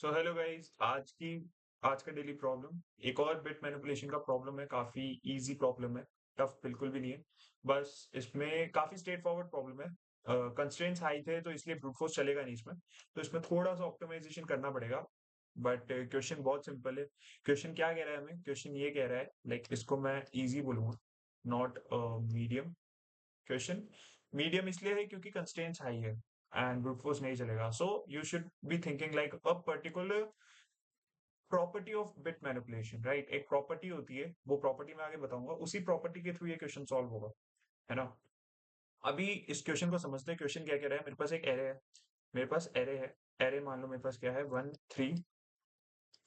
So hello guys, आज का daily problem एक और बिट मैनिपुलेशन का प्रॉब्लम है। काफी इजी प्रॉब्लम है, टफ बिल्कुल भी नहीं है। बस इसमें काफी स्ट्रेट फॉरवर्ड प्रॉब्लम है। कंस्ट्रेंट्स हाई थे तो इसलिए ब्रूट फोर्स चलेगा नहीं इसमें। तो इसमें थोड़ा सा ऑप्टिमाइजेशन करना पड़ेगा। बट क्वेश्चन बहुत सिंपल है। क्वेश्चन क्या कह रहा है हमें? क्वेश्चन ये कह रहा है, लाइक इसको मैं इजी बोलूंगा, नॉट मीडियम। क्वेश्चन मीडियम इसलिए है क्योंकि कंस्ट्रेंट्स हाई है एंड ब्रूट फोर्स नहीं चलेगा। So you should be thinking like a particular property of bit manipulation, right? एक प्रॉपर्टी होती है, वो प्रॉपर्टी मैं आगे बताऊंगा, उसी प्रॉपर्टी के थ्रू ये क्वेश्चन सॉल्व होगा, है ना? अभी इस क्वेश्चन को समझते हैं। क्वेश्चन क्या कह रहा है? मेरे पास एक एरे है। मेरे पास एरे है। एरे मान लो मेरे पास क्या है, 1 3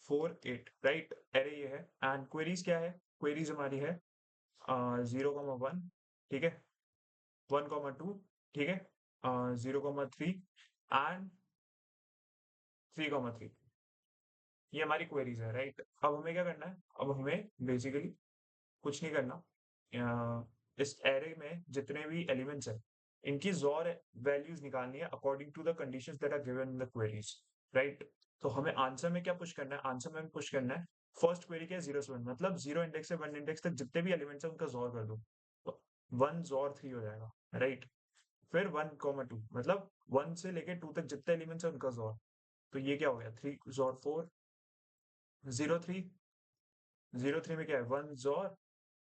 4 8, राइट? एरे ये है एंड क्वेरीज क्या है? क्वेरीज हमारी है 0,1, ठीक है, 1,2, ठीक है, 0,3 एंड 3,3। ये हमारी क्वेरीज है, राइट? अब हमें क्या करना है? अब हमें बेसिकली कुछ नहीं करना। इस एरे में जितने भी एलिमेंट्स हैं, इनकी ज़ोर वैल्यूज निकालनी है according to the conditions that are given in the queries, right? तो हमें आंसर में क्या पुश करना है? आंसर में हमें पुश करना है, फर्स्ट क्वेरी क्या है, 0 से 1, मतलब 0 इंडेक्स से 1 इंडेक्स तक जितने भी एलिमेंट्स हैं उनका जोर कर दो। तो 1 जोर 3 हो जाएगा, राइट? फिर 1,2, मतलब 1 से लेके 2 तक जितने एलिमेंट्स हैं उनका जोर। तो ये क्या हो गया, 3 जोर 4, 0 3। 0 3 में क्या है, 1 जोर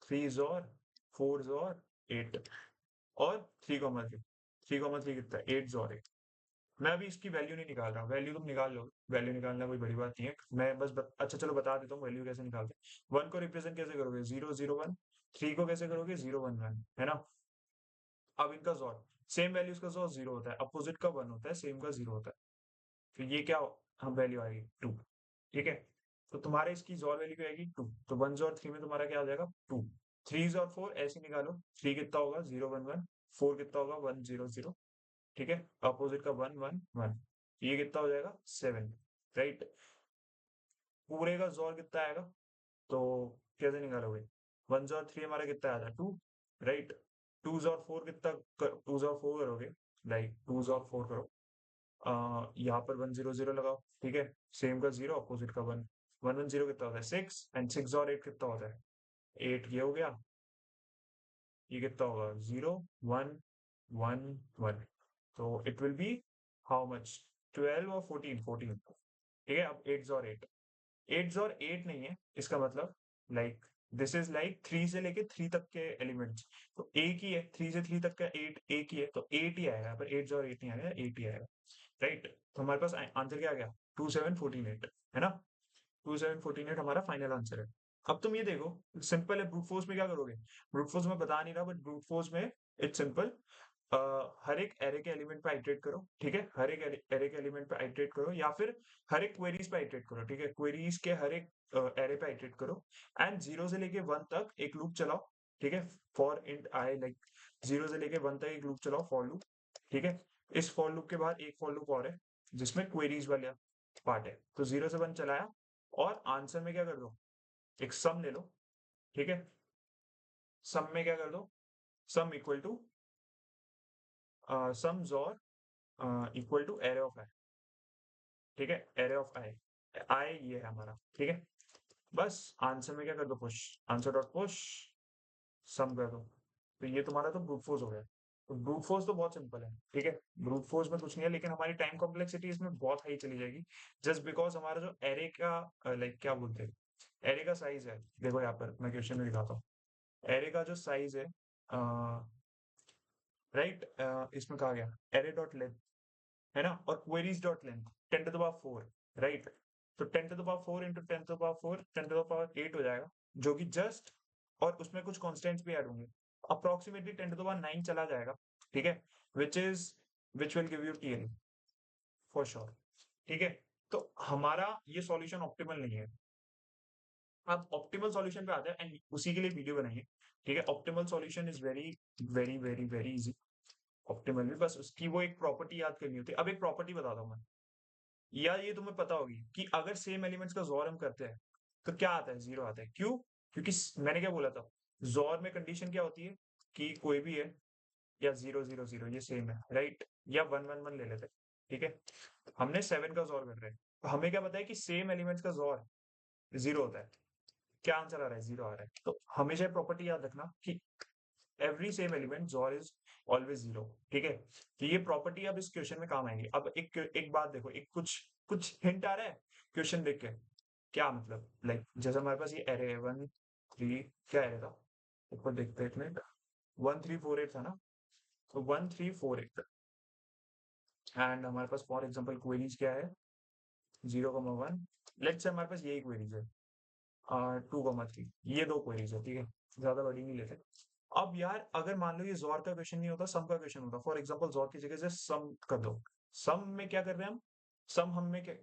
3 जोर 4 जोर 8, और 3,3। 3,3 कितना है, 8 जोर 8। मैं अभी इसकी वैल्यू नहीं निकाल रहा, वैल्यू तुम निकाल लो। वैल्यू निकालना कोई बड़ी बात नहीं है। मैं बस अच्छा चलो बता देता हूँ वैल्यू कैसे निकालते हैं। 1 को रिप्रेजेंट कैसे करोगे, 0 0 1। 3 को कैसे करोगे, 0 1 1, है ना? अब इनका जोर, सेम वैल्यूज का जोर 0 होता है, अपोजिट का 1 होता है, सेम का 0 होता है। फिर ये क्या हम वैल्यू आएगी 2, ठीक है? तो तुम्हारे इसकी जोर वैल्यू क्या आएगी 2। तो 1 जोर 3 में तुम्हारा क्या आ जाएगा 2। 3 जोर 4 ऐसे निकालो, 3 कितना होगा 0 1 1, 4 कितना होगा 1 0 0, ठीक है, अपोजिट का 1 1 1, ये कितना हो जाएगा 7, राइट? पूरे का जोर कितना आएगा? तो कैसे निकालोगे? 1 जोर 3 हमारा कितना आया था 2, राइट? 2 जोर 4 कितना, 2 जोर 4 करोगे, लाइक 2 जोर 4 करो। यहाँ पर 1 0 0 लगाओ, ठीक है, सेम का 0 अपोजिट का 1। 1 1 0 कितना होता है 6, एंड 6 और 8 कितना होता है 8। ये हो गया। ये कितना होगा 0 1 1 1। तो it will be how much, 12 और 14 14, ठीक है? अब 8 जोर 8, 8 जोर 8 नहीं है इसका मतलब, लाइक दिस इज लाइक 3 से लेके 3 तक के एलिमेंट्स। तो एक ही है, 3 से 3 तक का 8 एक ही है, तो 8 ही आएगा, पर 8 जोर 8 नहीं आएगा, 8 ही आएगा, राइट? तो हमारे पास आंसर क्या आ गया, 2 7 14 8, है ना? 2 7 14 8 हमारा फाइनल आंसर है। अब तुम ये देखो, सिंपल है। ब्रूट फोर्स में क्या करोगे? ब्रूट फोर्स में बता नहीं रहा, बट ब्रूट फोर्स में इट्स सिंपल। हर एक एरे के एलिमेंट पे आइटरेट करो, ठीक है, हर एक एरे के एलिमेंट पे आइटरेट करो, या फिर हर एक क्वेरीज पे आइटरेट करो, ठीक है, क्वेरीज के हर एक एरे पे आइटरेट करो, एंड 0 से लेके 1 तक एक लूप चलाओ, ठीक है, फॉर इंट आई, लाइक 0 से लेके 1 तक एक लूप चलाओ, फॉर लूप, ठीक है। इस फॉर लूप के बाद एक फॉर लूप और है जिसमें क्वेरीज वाला पार्ट है। तो 0 से 1 चलाया, और आंसर में क्या कर दो, एक सम ले लो, ठीक है। सम में क्या कर दो, सम इक्वल टू सम जोर इक्वल टू एरे ऑफ आई, ठीक है, एरे ऑफ आई। आई ये है हमारा, ठीक है। बस आंसर में क्या कर दो, पुश, आंसर डॉट पुश, सम कर दो। तो ये तुम्हारा तो ब्रूट फोर्स हो गया। तो ब्रूट फोर्स तो बहुत सिंपल है, ठीक है, ब्रूट फोर्स में कुछ नहीं है, लेकिन हमारी टाइम कॉम्प्लेक्सिटी इसमें बहुत हाई चली जाएगी, जस्ट बिकॉज हमारा जो एरे का, लाइक क्या बोलते हैं, एरे का साइज है। देखो यहाँ पर मैं क्वेश्चन में दिखाता हूँ, एरे का जो साइज है, राइट, इसमें कहा गया एरे डॉट लेंथ, है ना, और queries dot length 10 to the power 4, right? तो 10 to the power 4 into 10 to the power 4, 10 to the power 8 हो जाएगा, जो कि जस्ट, और उसमें कुछ कॉन्स्टेंट्स भी ऐड होंगे, अप्रोक्सीमेटली 10 to the power 9 चला जाएगा, ठीक है, which is, which will give you TL for sure, ठीक है। तो हमारा ये सॉल्यूशन ऑप्टिमल नहीं है। आप ऑप्टिमल सॉल्यूशन पे आते हैं एंड उसी के लिए वीडियो बनाइए, ठीक है। Optimal solution is very very very very easy. Optimal में बस उसकी वो एक प्रॉपर्टी याद करनी होती है। अब एक प्रॉपर्टी बताता हूँ मैं, या ये तुम्हें पता होगी कि अगर सेम एलिमेंट्स का जोर हम करते हैं तो क्या आता है, 0 आता है। क्यों? क्योंकि मैंने क्या बोला था, जोर में कंडीशन क्या होती है कि कोई भी है, या 0 0 0 ये सेम है, राइट, या 1 1 1 ले लेते हैं, ठीक है। हमने 7 का जोर कर रहे हैं, हमें क्या पता है कि सेम एलिमेंट्स का जोर 0 होता है। क्या आंसर आ रहा है? 0 आ रहा है। तो हमेशा प्रॉपर्टी याद रखना कि एवरी सेम एलिमेंट जोर इज ऑलवेज 0। ठीक है, तो ये प्रॉपर्टी अब इस क्वेश्चन में काम आएंगी। अब एक बात देखो, एक कुछ कुछ हिंट आ रहा है क्वेश्चन देख के? क्या मतलब, लाइक जैसे हमारे पास ये एरे है 1 3, क्या एरे था ऊपर देखते हैं एक मिनट, 1 3 4 8 था ना, तो 1 3 4 8 एंड हमारे पास फॉर एग्जांपल क्वेरीज क्या है 0,1। लेट्स से हमारे पास यही क्वेरीज है 2,3, ये दो क्वेरीज है। ठीक है, ज्यादा बड़ी नहीं लेते। अब यार अगर मान लो ये जोर का क्वेश्चन नहीं होता, सम का क्वेश्चन होता, फॉर एग्जांपल जोर की जगह से सम कर दो। सम में क्या कर रहे हैं हम? सम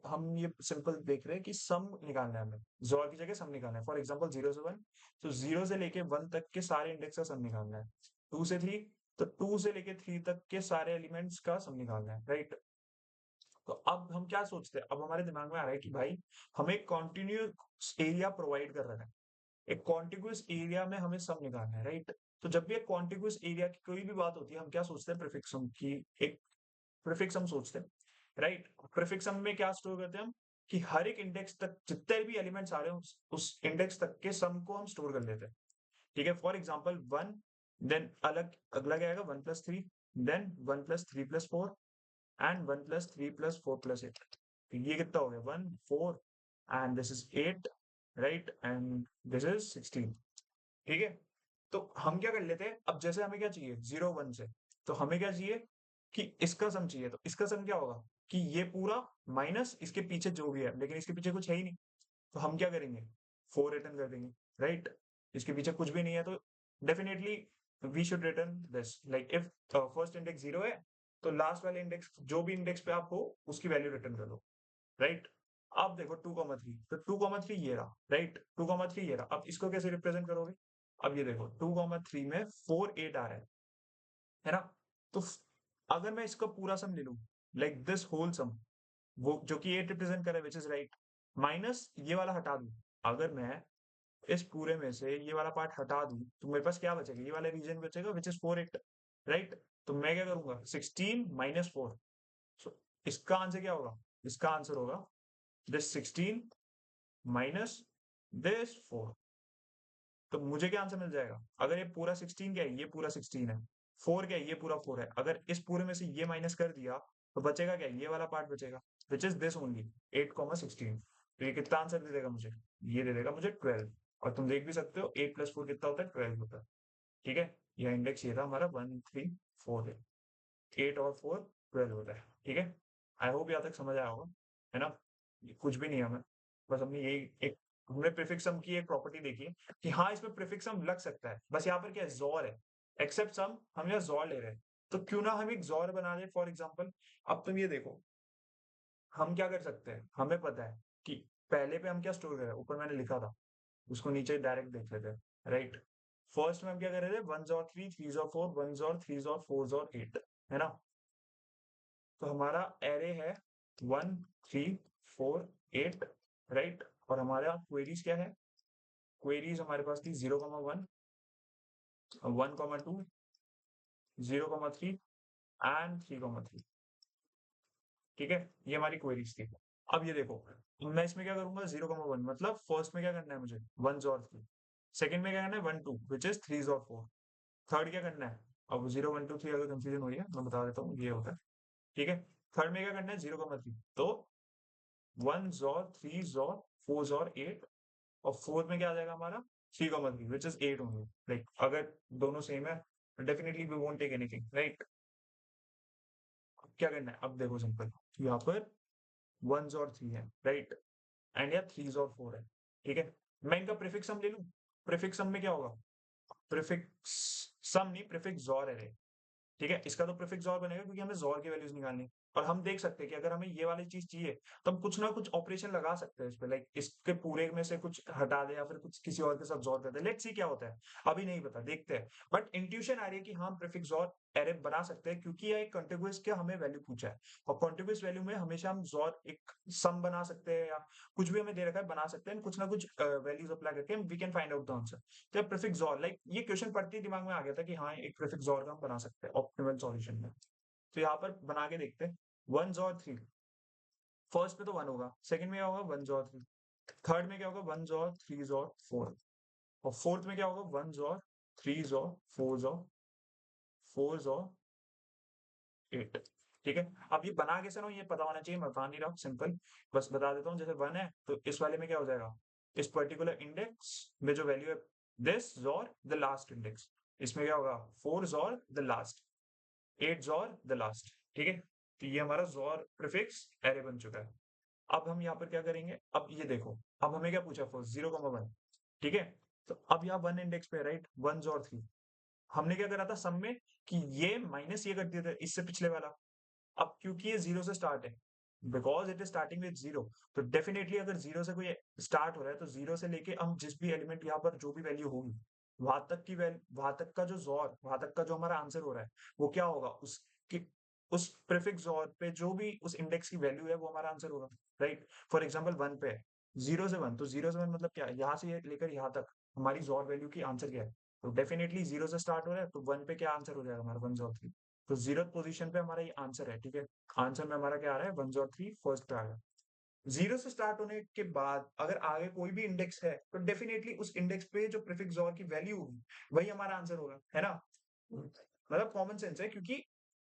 हम ये सिंपल देख रहे हैं कि सम निकालना है हमें, जोर की जगह सम निकालना है। फॉर एग्जांपल 0 से 1, तो 0 से लेके 1 तक के सारे इंडेक्स का सम निकालना है। 2 से 3, तो 2 से लेके 3 तक के सारे एलिमेंट्स का सम निकालना है, राइट? तो अब हम क्या सोचते हैं, अब हमारे दिमाग में आ रहा है कि भाई हमें कॉन्टिन्यूस एरिया प्रोवाइड कर रहा है, एक कॉन्टिग्यूस एरिया में हमें सम निकालना है, राइट? तो जब भी एक कॉन्टिग्यूस एरिया की कोई भी बात होती है, हम क्या सोचते हैं? प्रीफिक्स सम की, एक प्रीफिक्स सम सोचते हैं, राइट? प्रीफिक्स सम में क्या स्टोर करते हैं हम? कि हर एक इंडेक्स तक जितने भी एलिमेंट्स आ रहे हैं उस इंडेक्स तक के सम को हम स्टोर कर लेते हैं। ठीक है, फॉर एग्जाम्पल 1, देन अलग अगला क्या आएगा 1+3, देन 1+3+4 एंड 1+3+4+8। तो ये कितना हो गया 1 4, and this is 8, right? And this is 16। ठीक है, तो हम क्या कर लेते हैं, अब जैसे हमें क्या चाहिए 0 1 से, तो हमें क्या चाहिए कि इसका सम चाहिए। तो इसका सम क्या होगा कि ये पूरा माइनस इसके पीछे जो भी है, लेकिन इसके पीछे कुछ है ही नहीं, तो हम क्या करेंगे 4 रिटर्न कर देंगे, राइट? इसके पीछे कुछ भी नहीं है, तो definitely we should return this. Like if first index 0 है, तो लास्ट वाले इंडेक्स जो भी इंडेक्स पे आप हो उसकी वैल्यू रिटर्न कर दो, राइट? अब देखो 2,3, तो 2,3 ये रहा, राइट? 2,3 ये रहा। अब इसको कैसे रिप्रेजेंट करोगे? अब ये देखो 2,3 में 4 8 आ रहा है ना? तो अगर मैं इसका पूरा सम ले लूं, लाइक दिस होल सम, वो जो कि 8 रिप्रेजेंट कर रहा है, विच इज राइट, माइनस ये वाला हटा दूं, अगर मैं इस पूरे में से ये वाला पार्ट हटा दूं, तो मेरे पास क्या बचेगा? ये वाला रीजन बचेगा विच इज 4 8, राइट? तो मैं क्या करूंगा 16 माइनस 4। सो इसका आंसर क्या होगा? इसका आंसर होगा दिस 16 माइनस दिस 4। तो मुझे क्या आंसर मिल जाएगा? अगर ये पूरा 16 क्या है, ये पूरा 16 है, 4 क्या है, ये पूरा 4 है, अगर इस पूरे में से ये माइनस कर दिया, तो बचेगा क्या? ये वाला पार्ट बचेगा, विच इज दिस ओनली 8,16। तो ये कितना आंसर दे देगा मुझे? ये दे देगा मुझे 12। और तुम देख भी सकते हो 8+4 कितना होता है? 12 होता है। ठीक है, यह इंडेक्स ये था हमारा 1 3 4 है, 8 और 4 12 होता है। ठीक है, आई होप यहाँ तक समझ आया होगा, है ना? ये कुछ भी नहीं है हमें, बस हमने यही एक, हमने प्रीफिक्स सम की एक प्रॉपर्टी देखी है कि हाँ इसमें प्रीफिक्स सम लग सकता है, बस यहाँ पर क्या है, जोर है। एक्सेप्ट सम हम यहाँ जोर ले रहे हैं, तो क्यों ना हम एक जोर बना दें फॉर एग्जाम्पल। अब तुम ये देखो, हम क्या कर सकते हैं, हमें पता है कि पहले पे हम क्या स्टोर कर रहे हैं, ऊपर मैंने लिखा था, उसको नीचे डायरेक्ट देख लेते हैं, राइट? फर्स्ट में हम क्या कर रहे थे, 1 और 3 3 और 4, 1 और 3 और 4 और 8, है ना? तो हमारा एरे है 1 3 4 8, राइट? और हमारा क्वेरीज क्या है? क्वेरीज हमारे पास थी 0,1 1,2 0,3 एंड 3,3। ठीक है, ये हमारी क्वेरीज थी। अब ये देखो, मैं इसमें क्या करूंगा 0,1 मतलब फर्स्ट में क्या करना है मुझे 1 और 3, सेकंड में क्या करना है 1 2 विच इज 3 और 4, थर्ड क्या करना है? अब 0 1 2 3 अगर कंफ्यूजन हो रही है मैं बता देता हूँ, ये होता है। ठीक है, थर्ड में क्या करना है 0,3, तो 1 और 3 और 4 और 8, और फोर्थ में क्या आ जाएगा हमारा 3,3 विच इज 8 ओनली। लाइक अगर दोनों सेम है, definitely we won't take anything, right? क्या करना है? अब देखो सिंपल, यहाँ पर 1 और 3 है, राइट? एंड या 3 और 4 है। ठीक है, मैं इनका प्रीफिक्स सम ले लूं। प्रीफिक्स सम में क्या होगा? प्रीफिक्स सम नहीं, प्रीफिक्स जोर है। ठीक है, इसका तो प्रीफिक्स जोर बनेगा क्योंकि हमें जोर की वैल्यूज निकालनी है। और हम देख सकते हैं कि अगर हमें ये वाली चीज चाहिए, तो हम कुछ ना कुछ ऑपरेशन लगा सकते हैं इस पे, लाइक इसके पूरे में से कुछ हटा दे या फिर कुछ किसी और के साथ जोर कर दे। लेट्स सी क्या होता है, अभी नहीं पता, देखते हैं। बट इंट्यूशन आ रही है कि हम प्रीफिक्स जोर एरे बना सकते हैं, क्योंकि ये एक कॉन्टिग्यूअस का हमें वैल्यू पूछा है, और कॉन्टिग्यूअस वैल्यू में हमेशा हम जोर एक सम बना सकते हैं, या कुछ भी हमें दे रखा है बना सकते हैं, कुछ ना कुछ वैल्यूज अप्लाई करके we can find out the answer. तो प्रीफिक्स जोर, लाइक ये क्वेश्चन पढ़ते ही दिमाग में आ गया था कि हाँ एक प्रीफिक्स जोर का हम बना सकते हैं ऑप्टिमल सॉल्यूशन में। तो यहाँ पर बना के देखते हैं 1 और 3, फर्स्ट में तो 1 होगा, सेकंड में क्या होगा 1 और 3, थर्ड में क्या होगा 1 और 3 और 4, और फोर्थ में क्या होगा 1 और 3 और 4 और 8। ठीक है, अब ये बना कैसे रहा हूँ ये पता होना चाहिए, मैं बता नहीं रहा हूँ, सिंपल बस बता देता हूँ। जैसे 1 है तो इस वाले में क्या हो जाएगा, इस पर्टिकुलर इंडेक्स में जो वैल्यू है दिस और द लास्ट इंडेक्स, इसमें क्या होगा 4 और द लास्ट, 8 और द लास्ट। ठीक है, तो ये हमारा जोर प्रीफिक्स एरे बन चुका है। अब हम यहाँ पर क्या करेंगे, अब ये देखो, अब हमें क्या पूछा फर्स्ट 0,1। ठीक है, तो अब यहाँ 1 इंडेक्स पे राइट 1 और 3, हमने क्या करा था सम में कि ये माइनस ये कर दिया था इससे पिछले वाला। अब क्योंकि ये 0 से स्टार्ट है, because it is starting with 0, तो डेफिनेटली अगर 0 से कोई स्टार्ट हो रहा है तो 0 से लेके हम जिस भी एलिमेंट यहाँ पर जो भी वैल्यू होगी वहां तक की वहां तक का जो जोर, वहां तक का जो हमारा आंसर हो रहा है वो क्या होगा, उसकी उस प्रीफिक्स जोर पे जो भी उस इंडेक्स की वैल्यू है वो हमारा आंसर होगा। राइट, फॉर एग्जाम्पल 1 पे है, 0 से 1, तो 0 से 1 मतलब क्या है, यहाँ से लेकर यहाँ तक हमारी जोर वैल्यू की आंसर क्या है, तो डेफिनेटली 0 से स्टार्ट हो रहा है तो 1 पे क्या आंसर हो जाएगा हमारा 1 और 3, तो 0th पोजीशन पे हमारा ये आंसर है। ठीक है, आंसर में हमारा क्या आ रहा है 1 और 3 फर्स्ट पे आ गया। 0 से स्टार्ट होने के बाद अगर आगे कोई भी इंडेक्स है तो डेफिनेटली उस इंडेक्स पे जो प्रीफिक्स और की वैल्यू होगी वही हमारा आंसर होगा, है ना, मतलब कॉमन सेंस है, क्योंकि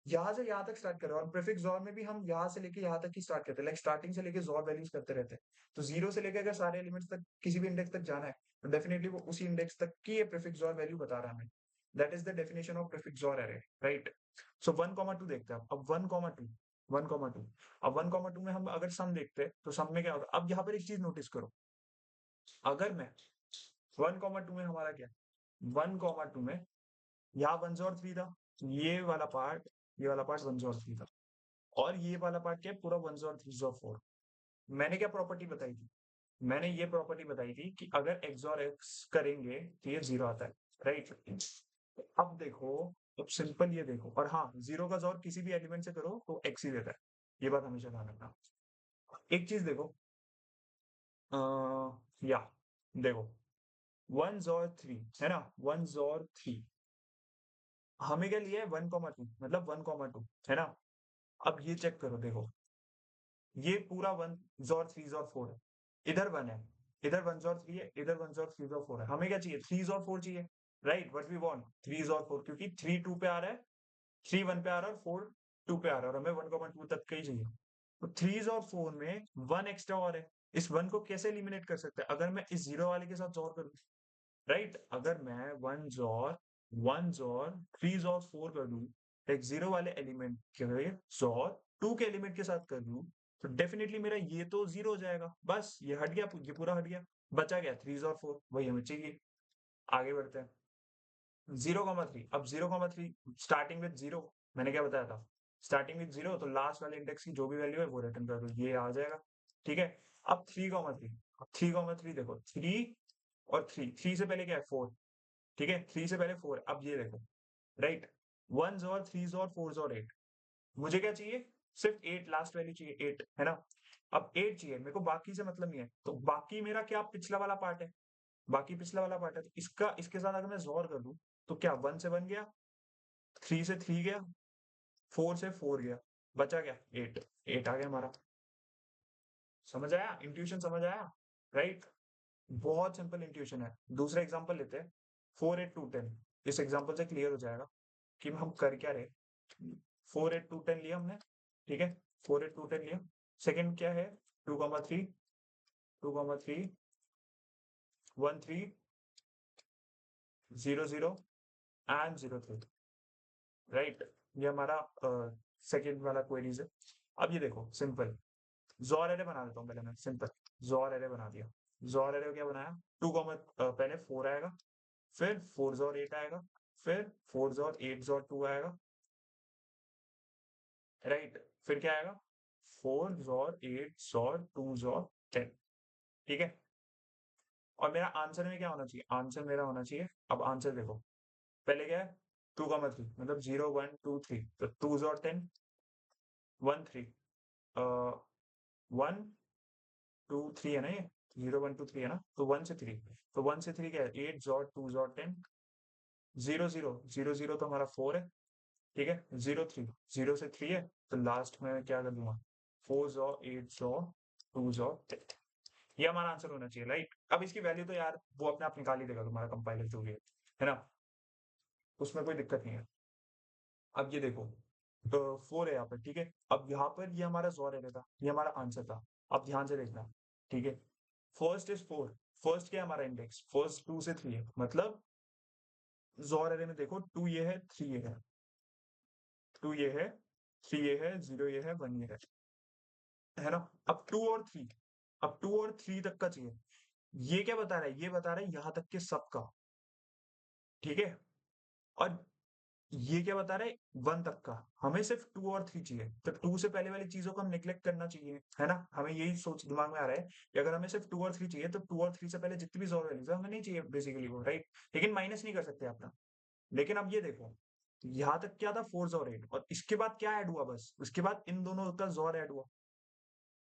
यहाँ से यहाँ तक स्टार्ट कर रहे हैं और प्रीफिक्स जोर में भी हम यहाँ से लेके यहाँ तक ही स्टार्ट करते हैं, लाइक स्टार्टिंग से लेके जोर वैल्यूज करते रहते हैं। तो 0 से लेके अगर सारे एलिमेंट्स तक किसी भी इंडेक्स तक जाना है तो डेफिनेटली वो उसी इंडेक्स तक की ये प्रीफिक्स जोर वैल्यू बता रहा है हमें। That is the definition of prefix जोर एरे, राइट। सो 1,2 देखते हैं अब 1,2, 1,2, अब 1,2 में हम अगर सम देखते हैं तो सम में क्या होगा, अब यहाँ पर एक चीज नोटिस करो, अगर मैं 1,2 में हमारा क्या, 1,2 में यहाँ 1 और 3 था, ये वाला पार्ट, ये वाला पार्ट 1 और 3 था, और ये वाला पार्ट क्या है पूरा 1 और 3 और 4। मैंने क्या प्रॉपर्टी बताई थी, मैंने ये प्रॉपर्टी बताई थी कि अगर x और x करेंगे तो ये 0 आता है, राइट। अब देखो, अब सिंपल ये देखो, और हाँ 0 का जोर किसी भी एलिमेंट से करो तो x ही देता है, ये बात हमेशा ध्यान रखना। एक चीज देखो, या देखो 1 और 3 है ना, 1 और 3 हमें क्या लिया है 1,2, मतलब 1,2 है ना। अब ये चेक करो, देखो ये पूरा 1 और 3 और 4 है, इधर 1 है, इधर 1 और 3 है, इधर 1 और 3 और 4 है, हमें क्या चाहिए 3 और 4 चाहिए, राइट, व्हाट वी वांट 3 और 4, क्योंकि 3 2 पे आ रहा है, 3 1 पे आ रहा है और 4 2 पे आ रहा है, और हमें 1,2 तक का ही चाहिए। तो 3 और 4 में 1 एक्स्ट्रा और है, इस 1 को कैसे एलिमिनेट कर सकते हैं, अगर मैं इस 0 वाले के साथ जोर करूं, राइट, अगर मैं 1 और 3 और 4 कर दूं, एक 0 वाले एलिमेंट के जोर 2 के एलिमेंट के साथ कर दूं, तो डेफिनेटली मेरा ये तो 0 हो जाएगा, बस ये हट गया, ये पूरा हट गया, बचा गया 3 और 4, वही हमें चाहिए। आगे बढ़ते हैं 0,3, अब 0,3 स्टार्टिंग विद 0, मैंने क्या बताया था, स्टार्टिंग विद 0 तो लास्ट वाले इंडेक्स की जो भी वैल्यू है वो रिटर्न कर दो, ये आ जाएगा। ठीक है, अब 3,3, 3,3 देखो 3 और 3 से पहले क्या है 4, ठीक है 3 से पहले 4, अब ये देखो, राइट, 1 और 3 और 4 और 8, मुझे क्या चाहिए सिर्फ 8, लास्ट वैल्यू चाहिए 8, है ना। अब 8 चाहिए मेरे को, बाकी से मतलब नहीं है, तो बाकी मेरा क्या पिछला वाला पार्ट है, बाकी पिछला वाला पार्ट है, तो इसका इसके साथ अगर मैं जोर कर दूं तो क्या 1 से 1 गया, 3 से 3 गया, 4 से 4 गया, बचा क्या 8, 8 आ गया हमारा। समझ आया, इंट्यूशन समझ आया, राइट। बहुत सिंपल इंट्यूशन है। दूसरा एग्जांपल लेते हैं 4 8 2 10, इस एग्जांपल से क्लियर हो जाएगा कि हम कर क्या रहे। 4 8 2 10 लिया हमने, ठीक है 4 8 2 10 लिया, सेकंड क्या है 2,3, 2,3 1 3 0 0 एंड 0 3, राइट, ये हमारा सेकंड वाला क्वेरीज है। अब ये देखो सिंपल जोर एरे बना देता हूँ पहले मैं, सिंपल जोर एरे बना दिया, जोर एरे क्या बनाया, पहले 4 आएगा, फिर 4 और 8 आएगा, फिर 4 और 8 और 2 आएगा, राइट, फिर क्या आएगा 4 और 8 और 2 और 10, ठीक है। और मेरा आंसर में क्या होना चाहिए, आंसर मेरा होना चाहिए, अब आंसर देखो, पहले क्या है 2,3 मतलब 0 1 2 3, तो 2 और 10 1 3 1 2 3 है ना, ये 0 1 2 3 है ना, तो 1 से 3, तो 1 से 3 क्या है 8 और 2 और 10, 0 0 0 0 तो हमारा 4 है, ठीक है 0 3 0 से 3 है, तो लास्ट में क्या कर दूंगा 4 जॉ 8 जॉ 2 जॉ 10। ये हमारा आंसर होना चाहिए, राइट। अब इसकी वैल्यू तो यार वो अपने आप निकाल ही देगा तुम्हारा कंपाइलर जो भी है ना, उसमें कोई दिक्कत नहीं है। अब ये देखो, तो 4 है यहाँ पर, ठीक है। अब यहाँ पर ये हमारा जॉर एरे था, ये हमारा आंसर था। अब ध्यान से देखना, ठीक है। फर्स्ट इज 4, फर्स्ट क्या है हमारा इंडेक्स, फर्स्ट 2 से 3 है, मतलब जॉर एरे में देखो 2 ये है, 3 ये है, 2 ये है, 3 ये है, 0 ये है, 1 ये है ना। अब 2 और 3, अब 2 और 3 तक का चाहिए। ये क्या बता रहा है, ये बता रहा है यहाँ तक के सबका, ठीक है। और ये क्या बता रहा है, 1 तक का। हमें सिर्फ 2 और 3 चाहिए, तो 2 से पहले वाली चीजों को हम निग्लेक्ट करना चाहिए, है ना। हमें यही सोच दिमाग में आ रहा है कि अगर हमें सिर्फ 2 और 3 चाहिए, तो 2 और 3 से पहले जितनी भी जॉर वैल्यूज है हमें नहीं चाहिए बेसिकली वो, राइट। लेकिन माइनस नहीं कर सकते अपना। लेकिन अब ये देखो, यहाँ तक क्या था, 4 जॉर 8, और इसके बाद क्या ऐड हुआ, बस उसके बाद इन दोनों का जॉर ऐड हुआ।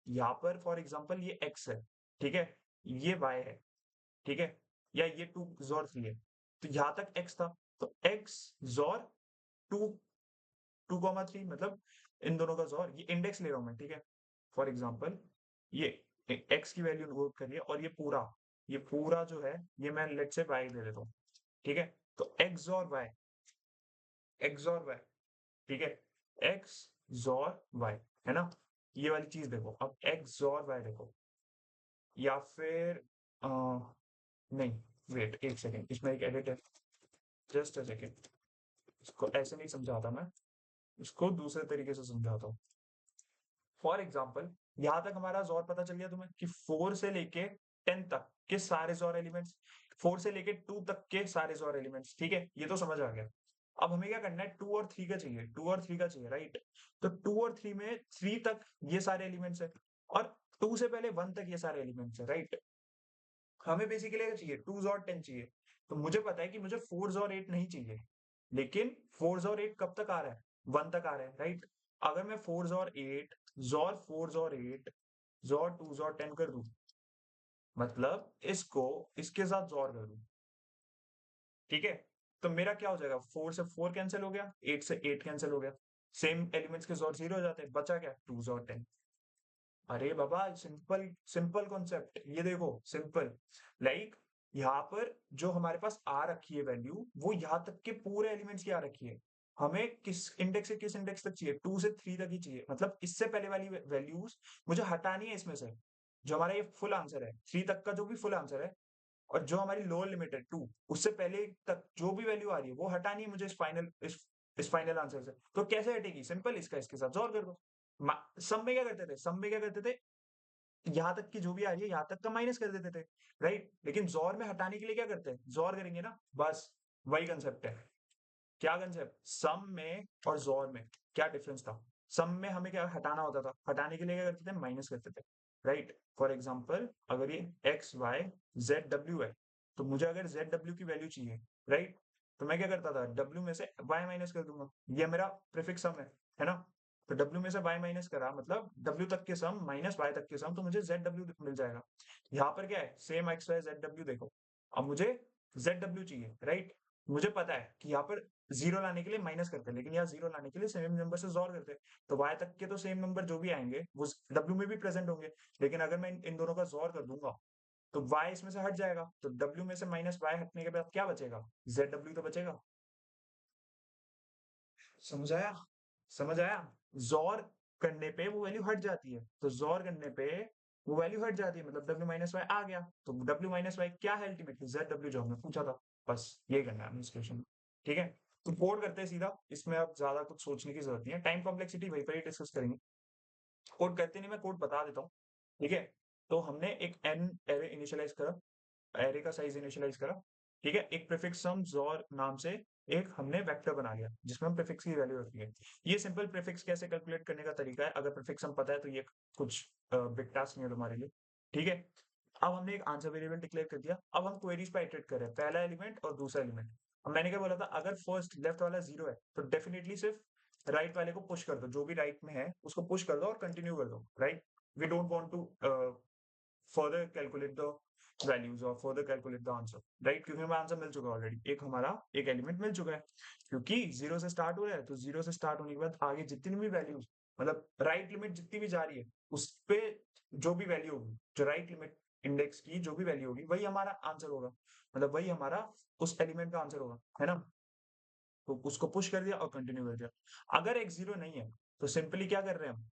यहाँ पर फॉर एग्जाम्पल ये x है, ठीक है, ये y है, ठीक है, या ये 2 जॉर 3 है। तो यहाँ तक x था, तो x जॉर 2 2,3, मतलब इन दोनों का जॉर, ये इंडेक्स ले रहा हूं मैं, ठीक है। फॉर एग्जाम्पल ये x की वैल्यू नोट करिए, और ये पूरा जो है, ये मैं लेट से y दे देता हूँ, ठीक है। तो x और y, x और y, ठीक है, x जोर y, है ना। ये वाली चीज देखो, अब x जोर y देखो, या फिर नहीं, वेट एक सेकेंड, इसमें एक एडिट है, जस्ट अ सेकेंड। इसको ऐसे नहीं समझाता मैं, इसको दूसरे तरीके से समझाता हूँ। फॉर एग्जाम्पल, यहाँ तक हमारा जोर पता चल गया तुम्हें कि 4 से लेके 10 तक के सारे जोर एलिमेंट्स, 4 से लेके 2 तक के सारे जोर एलिमेंट्स, ठीक है, ये तो समझ आ गया। अब हमें क्या करना है, 2 और 3 का चाहिए, 2 और 3 का चाहिए, राइट। तो 2 और 3 में 3 तक ये सारे एलिमेंट्स है, और 2 से पहले 1 तक ये सारे एलिमेंट्स है, राइट। हमें बेसिकली क्या चाहिए, 2 और 10 चाहिए। तो मुझे पता है कि मुझे 4 और 8 नहीं चाहिए, लेकिन 4 और 8 कब तक आ रहा है, 1 तक आ रहा है, राइट। अगर मैं 4 और 8 जोर 4 और 8 जोर 2 और 10 कर दूं, मतलब इसको इसके साथ जोर कर दूं, ठीक है, तो मेरा क्या हो जाएगा, 4 से 4 कैंसिल हो गया, 8 से 8 कैंसिल हो गया, सेम एलिमेंट्स के जोर 0 हो जाते हैं, बचा क्या, 2 और 10। अरे बाबा, सिंपल सिंपल कॉन्सेप्ट, ये देखो सिंपल, लाइक यहाँ पर जो हमारे पास आ रखी है वैल्यू, वो यहाँ तक के पूरे एलिमेंट्स की आ रखी है। हमें किस इंडेक्स से किस इंडेक्स तक चाहिए, 2 से 3 तक ही चाहिए, मतलब इससे पहले वाली वैल्यूज मुझे हटानी है इसमें से। जो हमारा ये फुल आंसर है 3 तक का, जो भी फुल आंसर है, और जो हमारी लोअर लिमिट है 2, उससे पहले तक जो भी वैल्यू आ रही है वो हटानी है मुझे इस फाइनल आंसर से। तो कैसे हटेगी, सिंपल, इसका इसके साथ जोर कर दो। सम में क्या करते थे, सम में क्या करते थे, यहाँ तक की जो भी आ रही है यहाँ तक का माइनस कर देते थे, राइट। लेकिन जोर में हटाने के लिए क्या करते हैं, जोर करेंगे ना, बस वही कंसेप्ट है। क्या कंसेप्ट, सम में और जोर में क्या डिफरेंस था, सम में हमें क्या हटाना होता था, हटाने के लिए क्या करते थे, माइनस करते थे, राइट। फॉर एग्जाम्पल, अगर ये एक्स वाई जेड डब्ल्यू है, तो मुझे अगर जेड डब्ल्यू की वैल्यू चाहिए, राइट, तो मैं क्या करता था, डब्ल्यू में से वाई माइनस कर दूंगा, ये मेरा प्रीफिक्स सम है ना। तो डब्ल्यू में से वाई माइनस करा, मतलब डब्ल्यू तक के सम माइनस वाई तक के सम, तो मुझे जेड डब्ल्यू मिल जाएगा। यहाँ पर क्या है, same X Y Z W देखो, अब मुझे जेड डब्ल्यू चाहिए, राइट। मुझे पता है कि यहाँ पर जीरो लाने के लिए माइनस करते हैं, लेकिन यहाँ जीरो लाने के लिए सेम नंबर से जोर करते हैं। तो y तक के तो सेम नंबर जो भी आएंगे वो w में भी प्रेजेंट होंगे, लेकिन अगर मैं इन दोनों का जोर कर दूंगा, तो y इसमें से हट जाएगा, तो w में से माइनस y हटने के बाद क्या बचेगा, zw तो बचेगा। समझ आया, समझ आया। जोर करने पे वो वैल्यू हट जाती है, तो जोर करने पे वो वैल्यू हट जाती है, मतलब w माइनस वाई आ गया, तो w माइनस वाई क्या है अल्टीमेटली, zw जो हमने पूछा था। बस ये करना है इस क्वेश्चन में, ठीक है। तो कोड करते हैं सीधा, इसमें अब ज्यादा कुछ सोचने की जरूरत नहीं है, टाइम कॉम्प्लेक्सिटी वहीं पर ही डिस्कस करेंगे। कोड करते नहीं, मैं कोड बता देता हूँ, ठीक है। तो हमने एक एन एरे इनिशियलाइज करा, एरे का साइज इनिशियलाइज करा, ठीक है। एक प्रीफिक्स सम जोर नाम से एक हमने वेक्टर बना लिया, जिसमें हम प्रीफिक्स की वैल्यू रखेंगे। ये सिंपल प्रीफिक्स कैसे कैलकुलेट करने का तरीका है, अगर प्रीफिक्स हम पता है तो ये कुछ बिग टास्क नहीं है तुम्हारे लिए, ठीक है। अब हमने एक आंसर वेरिएबल डिक्लेयर कर दिया, अब हम क्वेरीज पे इटरेट कर रहे हैं, पहला एलिमेंट और दूसरा एलिमेंट। अब मैंने क्या बोला था, अगर फर्स्ट लेफ्ट वाला 0 है, तो डेफिनेटली सिर्फ राइट वाले को पुश कर दो, जो भी राइट में है उसको पुश कर दो और कंटिन्यू कर दो, right. We don't want to further calculate the values और further calculate the answer, right, क्योंकि हमें आंसर मिल चुका है ऑलरेडी, एक हमारा एक एलिमेंट मिल चुका है, क्योंकि 0 से स्टार्ट हो रहा है, तो 0 से स्टार्ट होने के बाद आगे जितनी भी वैल्यूज मतलब राइट लिमिट जितनी भी जा रही है उस पे जो भी वैल्यू होगी, जो राइट लिमिट इंडेक्स की जो भी वैल्यू होगी वही हमारा आंसर होगा, मतलब वही हमारा उस एलिमेंट का आंसर होगा, है ना। तो उसको पुश कर दिया और कंटिन्यू कर दिया। अगर x जीरो नहीं है तो सिंपली क्या कर रहे हैं हम,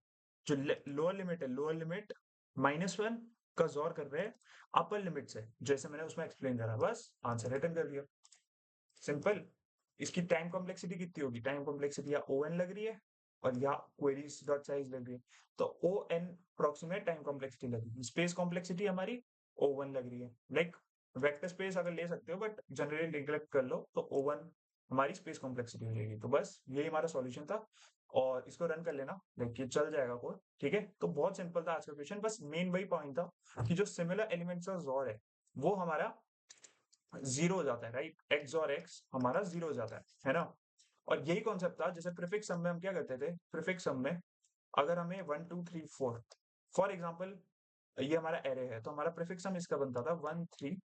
जो लोअर लिमिट है, लोअर लिमिट -1 का जोर कर रहे हैं अपर लिमिट से, जैसे मैंने उसमें एक्सप्लेन करा, बस आंसर रिटर्न कर दिया, सिंपल। इसकी टाइम कॉम्प्लेक्सिटी कितनी होगी, टाइम कॉम्प्लेक्सिटी या ओ एन लग रही है और या क्वेरीज डॉट साइज लग रही है, तो O N approximate time complexity लग रही है, स्पेस कॉम्प्लेक्सिटी हमारी ओ वन लग रही है, लाइक वेक्टर स्पेस अगर ले सकते हो बट जनरली निग्लेक्ट कर लो तो ओ वन हमारी स्पेस कॉम्प्लेक्सिटी हो जाएगी। तो बस यही हमारा सॉल्यूशन था और इसको रन कर लेना, लाइक ये चल जाएगा कोड, ठीक है। तो बहुत सिंपल था आज का क्वेश्चन, बस मेन वही पॉइंट था कि जो सिमिलर एलिमेंट्स का जोर है वो हमारा जीरो हो जाता है, राइट, एक्स और एक्स हमारा जीरो हो जाता है ना। और यही कॉन्सेप्ट था, जैसे प्रीफिक्स सम में हम क्या करते थे, प्रीफिक्स सम में अगर हमें 1 2 3 4 फॉर एग्जाम्पल ये हमारा एरे है, तो हमारा प्रीफिक्स सम इसका बनता था 1 3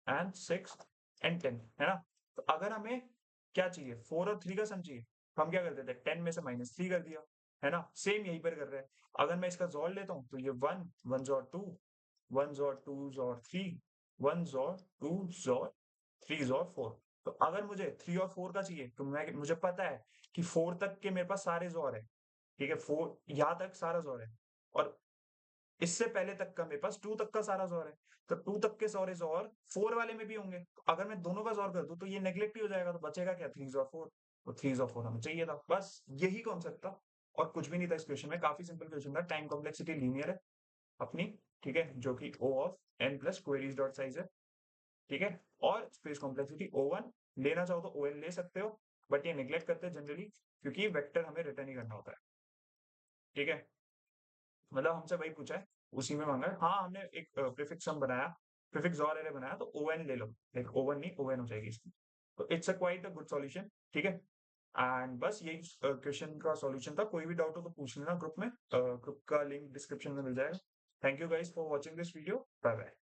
and 6 and 10, है ना। तो अगर हमें क्या चाहिए, 4 और 3 का सम चाहिए, तो हम क्या करते थे, 10 में से -3 कर दिया, है ना। सेम यहीं पर कर रहे हैं। अगर मैं इसका जोड़ लेता हूँ तो ये 1 1 जोड़ 2, 1 जोड़ 2 जोड़ 3, 1 जोड़ 2 जोड़ 3 जोड़ 4। तो अगर मुझे 3 और 4 का चाहिए तो मैं मुझे पता है कि 4 तक के मेरे पास सारे जोड़ है, ठीक है, 4 यहाँ तक सारा जोड़ है और इससे पहले तक का मेरे पास 2 तक का सारा जोर है, तो 2 तक के सारे जोर 4 वाले में भी होंगे। तो अगर मैं दोनों का जोर कर दूं तो ये नेग्लेक्ट ही हो जाएगा, तो बचेगा क्या, 3 और 4। तो 3 और 4 हमें चाहिए था, बस यही कॉन्सेप्ट था और कुछ भी नहीं था इस क्वेश्चन में। काफी सिंपल क्वेश्चन था, टाइम कॉम्प्लेक्सिटी लीनियर है अपनी, ठीक है, जो कि O of n plus queries dot size है, ठीक है। और स्पेस कॉम्प्लेक्सिटी O1 लेना चाहो तो ON ले सकते हो, बट ये नेग्लेक्ट करते हैं जनरली क्योंकि वेक्टर हमें रिटर्न ही करना होता है, ठीक है। मतलब हमसे वही पूछा है, उसी में मांगा है। हाँ, हमने एक प्रीफिक्स सम बनाया, प्रीफिक्स और एरे बनाया, तो ओएन ले लो, लाइक ओवन नहीं ओएन हो जाएगी इसकी। तो it's a quite a good solution, ठीक है। एंड बस यही क्वेश्चन का सॉल्यूशन था। कोई भी डाउट हो तो पूछ लेना ग्रुप में, ग्रुप का लिंक डिस्क्रिप्शन में मिल जाएगा। Thank you guys for watching this video, bye bye.